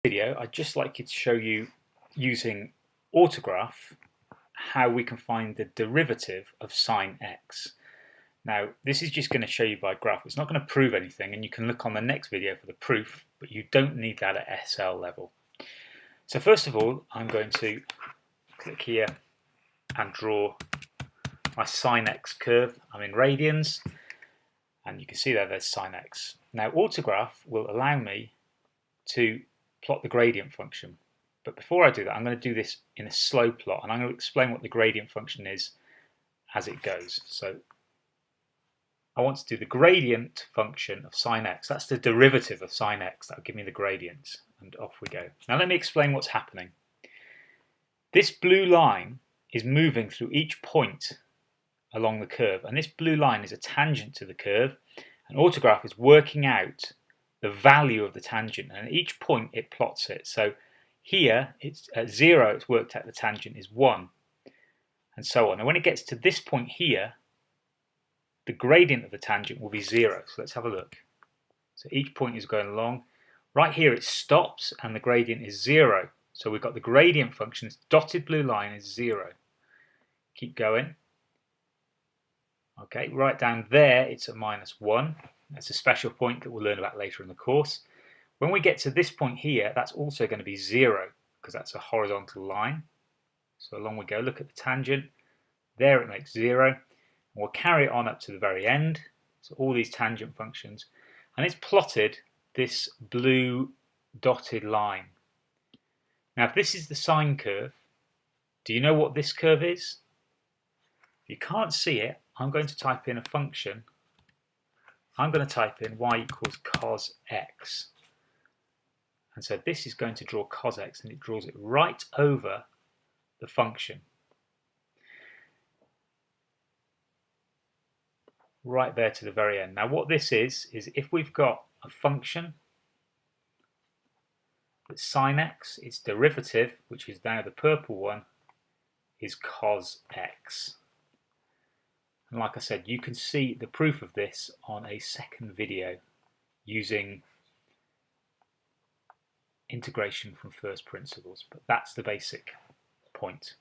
Video, I'd just like to show you using autograph how we can find the derivative of sine x. Now this is just going to show you by graph. It's not going to prove anything, and you can look on the next video for the proof, but you don't need that at SL level. So first of all, I'm going to click here and draw my sine x curve. I'm in radians, and you can see there's sine x. Now autograph will allow me to plot the gradient function. But before I do that, I'm going to do this in a slow plot, and I'm going to explain what the gradient function is as it goes. So I want to do the gradient function of sine x. That's the derivative of sine x. That'll give me the gradient, and off we go. Now let me explain what's happening. This blue line is moving through each point along the curve, and this blue line is a tangent to the curve, and autograph is working out the value of the tangent, and at each point it plots it. So here it's at 0, it's worked out the tangent is 1, and so on. And when it gets to this point here, the gradient of the tangent will be 0. So let's have a look. So each point is going along. Right here it stops and the gradient is 0. So we've got the gradient function, this dotted blue line is 0. Keep going. Okay, right down there it's at -1. That's a special point that we'll learn about later in the course. When we get to this point here, that's also going to be 0 because that's a horizontal line. So along we go. Look at the tangent. There it makes 0. And we'll carry it on up to the very end. So all these tangent functions. And it's plotted this blue dotted line. Now if this is the sine curve, do you know what this curve is? If you can't see it, I'm going to type in a function. I'm going to type in y equals cos x. And so this is going to draw cos x, and it draws it right over the function. Right there to the very end. Now what this is if we've got a function that's sine x, its derivative, which is now the purple one, is cos x. And like I said, you can see the proof of this on a second video using integration from first principles, but that's the basic point.